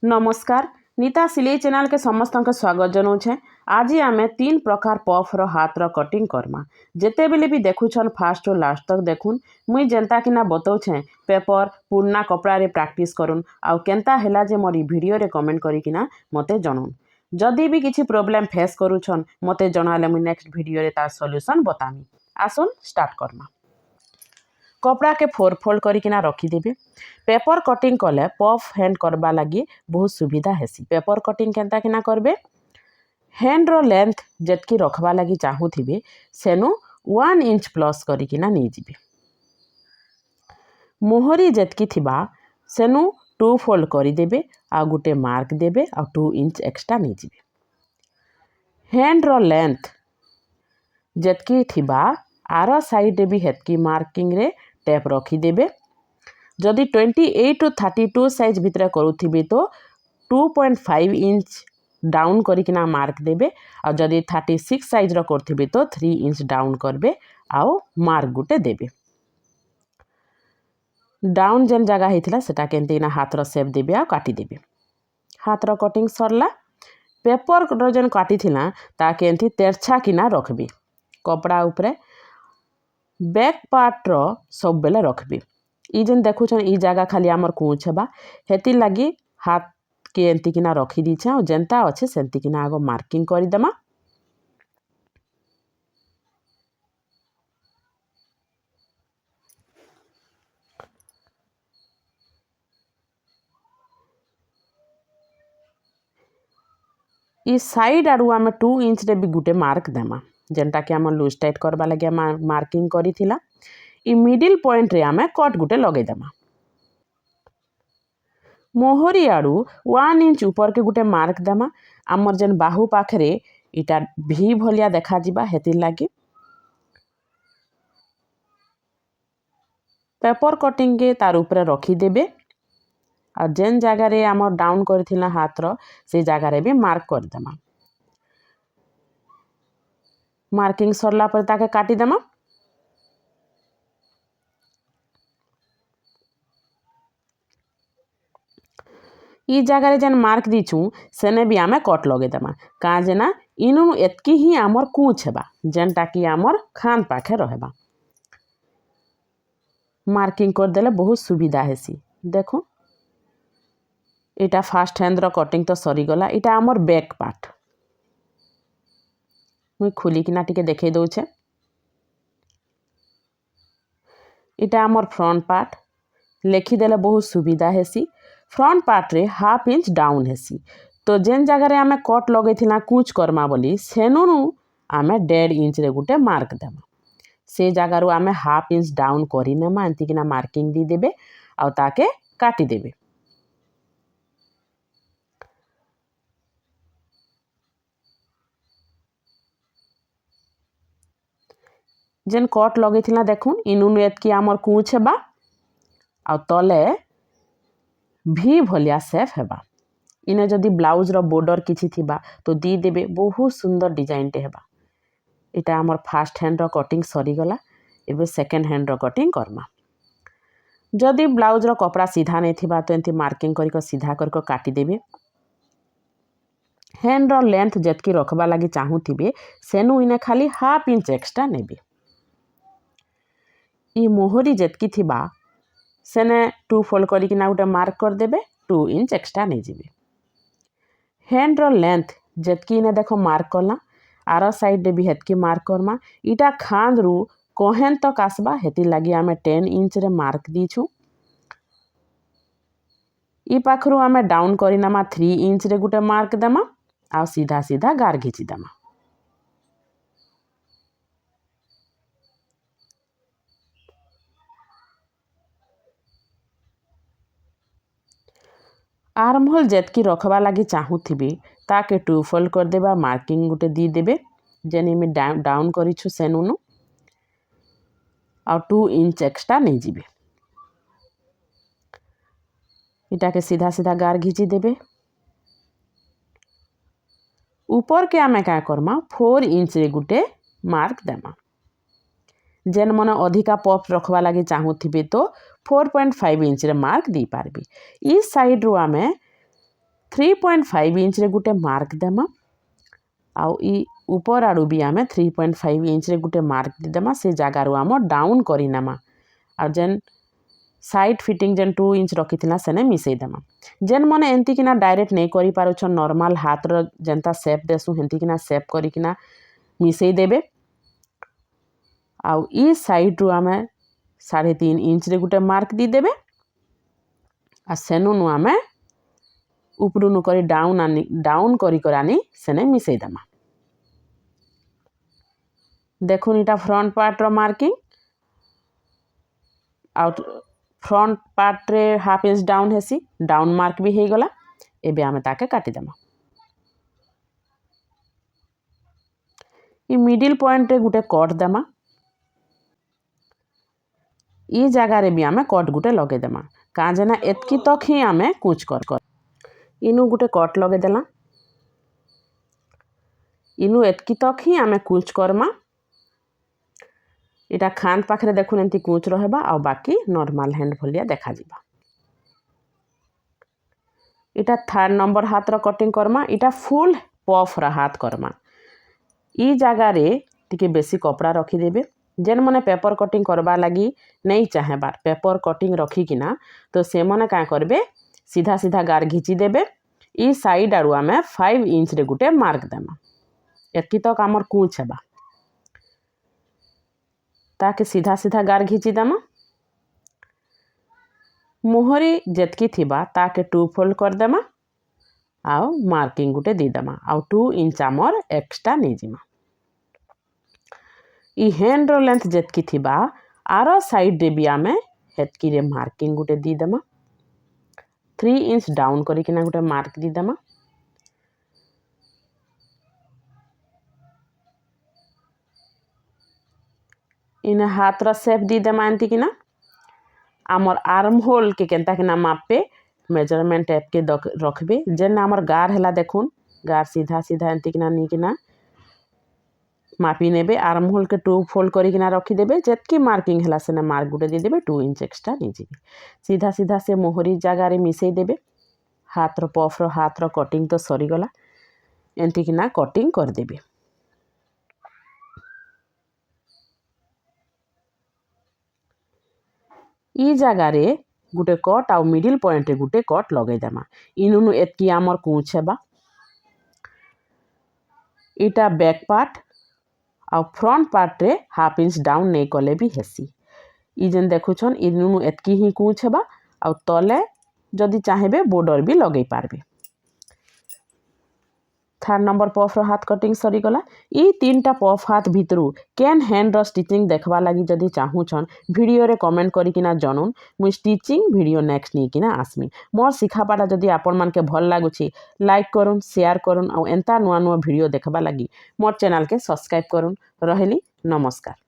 नमस्कार नीता सिलाई चैनल के समस्त के स्वागत जनाऊे। आज आम 3 प्रकार पफ्र हाथर कटिंग करमा। जिते बेले भी देखुन फास्ट और लास्ट तक देखुन मुई जेनता कि बताऊे पेपर पुराना कपड़ा रे प्रैक्टिस करुन आउ केनता हैला जे मोर वीडियो रे कमेंट करिकिना मते जनाऊन। जदि भी किसी प्रॉब्लम फेस करूछन मते जनाले मुई नेक्स्ट वीडियो रे तार सॉल्यूशन बतामी। आसुन स्टार्ट करमा। कपड़ा के 4 फोल्ड करिकिना रखीदेवे। पेपर कटिंग कले पफ हैंड करबा लगी बहुत सुविधा हेसी। पेपर कटिंग केनता किना करबे हैंड रो लेंथ जेतकी रखबा लगी चाहूथिबे सेनु 1 इंच प्लस करिकिना नहीं जिबे। मोहरी जेतकी थिबा सेनु 2 फोल्ड करिदेबे आ गुटे मार्क देबे आ 2 इंच एक्स्ट्रा नहीं जिबे। हैंड रो लेंथ जेतकी थिबा आर साइड रे भी हेतकी मार्किंग रे टेप रखीदेबे। जदि 28 टू 32 साइज भितर करुथिबे तो 2.5 इंच डाउन करिकिना मार्क देबे आ जदि 36 साइज रो करथिबे तो 3 इंच डाउन करबे आउ मार्क गुटे देबे। डाउन जेन जगह हेतिला सेटा केनतिना हाथ रो शेप देबे आ काटी देबे। हाथ रो कटिंग सरला। पेपर रो जेन काटी थिला ता केनति तेरछा किना रखबे। कपड़ा ऊपर बैक पार्ट रो सब बेले रखबे। ई जेन देखुछन ई जगह खाली हमर कुछ हेबा हेति लगी हाथ के एंती किना रखी दीछे और जेनता अच्छे सेंती किना आगो मार्किंग करी देमा। ई साइड आरु आमे 2 इंच रे भी गुटे मार्क देमा जेनटा कि हम लूज टाइट करबा लगे मार्किंग करी थिला। ई मिडिल पॉइंट रे आमे कट गुटे लगे देमा। मोहरी आड़ू 1 इंच ऊपर के गुटे मार्क देमा। आमर जेन बाहु पाखरे इटा भी भलिया देखा जिबा हेति लागी पेपर कटिंग के तार ऊपर रखी देबे आ जेन जगह रे आमर डाउन करथिला हाथ रो से जगह रे भी मार्क कर देमा। मार्किंग सरला पर ताके काटी देमा। ई जगह रे जेन मार्क दीचू सेने भी आमे कट लगे देमा का जेना इनु एतकी ही आमर कूच हेबा जेनटा कि आमर खान पाखे रहेबा। मार्किंग कर देले बहुत सुविधा हेसी। देखो इटा फास्ट हैंड रो कटिंग तो सरी गला। इटा आमर बैक पार्ट मुई खुली किना टिके देखे दउछे। इटा आमर फ्रंट पार्ट लेखी देले बहुत सुविधा हेसी। फ्रंट पार्ट रे हाफ इंच डाउन हेसी तो जेन जगह रे आमे कट लगे थिला कूच करमा बोली सेनुनु आमे 1.5 इंच रे गुटे मार्क देमा। से जगह रो आमे हाफ इंच डाउन करी नेमा एंती किना मार्किंग दी देबे आ ताके काटी देबे। जेन कट लगे थिला देखुन इनुनु एतकी आमर कूच हेबा आ तले भी भलिया सेफ हेबा। इने जदि ब्लाउज रो बॉर्डर किछि थिबा तो दी देबे बहुत सुंदर डिजाइन टे हेबा। इटा आमर फास्ट हैंड रो कटिंग सरी गला। एबे सेकंड हैंड रो कटिंग करमा। जदि ब्लाउज रो कपड़ा सीधा नहीं थिबा तो एंती मार्किंग करिको सीधा करिको काटी देबे। हैंड रो लेंथ जेतकी रखबा लगी चाहूथिबे सेनु इने खाली हाफ इंच एक्स्ट्रा नेबे। ई मोहरी जेतकी थिबा सेने 2 फोल्ड करिकिना गुटे मार्क कर देबे 2 इंच एक्स्ट्रा नहीं जिबे। हैंड रो लेंथ जेतकी ने देखो मार्क करला आर साइड रे भी हेतकी मार्क करमा। इटा खांद रु कोहेन तक आसबा हेति लगी आमे 10 इंच रे मार्क दीछु। ई पाखरु आमे डाउन करिनामा 3 इंच रे गुटे मार्क देमा आ सीधा सीधा गार घिची देमा। आर्म होल जेतकी रखबा लगी चाहूथिबे ताके 2 फोल्ड कर देबा मार्किंग गुटे दी देबे जेने में डाउन करिछु सेनुनु आ 2 इंच एक्स्ट्रा नहीं जिबे। इटा के सीधा सीधा गार घिची देबे। ऊपर के आमे क्या करमा 4 इंच रे गुटे मार्क देमा। जेन मन अधिका पफ रखबा लगी चाहूथिबे तो 4.5 इंच रे मार्क दी पारबे। ई साइड रु आमे 3.5 इंच रे गुटे मार्क देमा आउ ई ऊपर आड़ू भी आमे 3.5 इंच रे गुटे मार्क देमा से जगार आम डाउन करीनेमा आ जेन साइड फिटिंग जेन 2 इंच रखी सेने मिसई देमा जेन मने एंती किना डायरेक्ट नहीं करि पारुछन नॉर्मल हाथ रो जेंता शेप देसु हेंती किना शेप करी किना मिसई देबे आउ ई साइड रु आमे 3.5 इंच रे गुटे मार्क दी देबे आ सेनु नु आमे उपरु नु करी डाउन करी करानी सेने मिसई देमा देखुन इटा फ्रंट पार्ट रो मार्किंग आउट फ्रंट पार्ट रे हाफ इंच डाउन हेसी डाउन मार्क भी हे गला एबे आमे ताके काटी देमा ई मिडिल पॉइंट रे गुटे कट देमा ई जगह रे भी आमे कट गुटे लगे देमा काजे ना एतकी तक ही आमे कुछ कर इनु गुटे कट लगे देला इनु एतकी तक ही आमे कुछ करमा इटा खान पाखरे देखुन एंती कुछ रहबा आ बाकी नॉर्मल हैंड भलिया देखा जिबा इटा 3rd नंबर हाथ रो कटिंग करमा इटा फुल पफ रा हाथ करमा ई जगह रे टिके बेसी कपड़ा रखी देबे जेन मने पेपर कटिंग करबा लगी नहीं चाहे बार पेपर कटिंग रखी किना तो से मने का करबे सीधा सीधा गार घिची देबे ई साइड आड़ू आमे 5 इंच रे गुटे मार्क देमा एतकी तक आमर कुछ हेबा ताके सीधा सीधा गार घिची देमा मुहरी जेतकी थिबा ताके 2 फोल्ड कर देमा आउ मार्किंग गुटे दी देमा आउ 2 इंच आमर एक्स्ट्रा नहीं जिमा ई हैंड रो लेंथ जेतकी थिबा आरो साइड रे भी आमे हेतकी रे मार्किंग गुटे दी देमा 3 इंच डाउन करी किना गुटे मार्क दी देमा इने हाथ रो शेप दी देमा एंती किना आमर आर्म होल के केंता किना मापे मेजरमेंट टेप के रखबे जेन आमर गार हैला देखुन गार सीधा सीधा एंती किना नी किना मापी नेबे आर्म होल के 2 फोल्ड करी किना रखी देबे जेतकी मार्किंग हैला सेना मार्क गुटे दी देबे 2 इंच एक्स्ट्रा नी जिबे सीधा सीधा से मोहरी जगह रे मिसई देबे हाथ रो पफ रो हाथ रो कटिंग तो सरी गला एंती किना कटिंग कर देबे ई जगह रे गुटे कट आउ मिडिल पॉइंट रे गुटे कट लगे देमा इनुनु एतकी आमर कुछ हेबा इटा बैक पार्ट आउ फ्रंट पार्ट रे हाफ इंच डाउन नहीं कले भी हेसी ई जेन देखुछन इनुनु एतकी ही कुछ हेबा आउ तले जदि चाहेबे बॉर्डर भी लगे पारबे 3rd नंबर पफ रो हाथ कटिंग सरी गला ई 3टा पफ हाथ भितरु केन हैंड रो स्टिचिंग देखबा लगी जदि चाहूछन वीडियो रे कमेंट करी किना जनुन मु स्टिचिंग वीडियो नेक्स्ट नी किना आसमी मोर सिखाबाटा जदि आपन मान के भल लागुछि लाइक करूँ शेयर करूँ आ एंता नुआ नुआ वीडियो देखबा लगी मोर चैनल के सब्सक्राइब करूँ रहेली नमस्कार।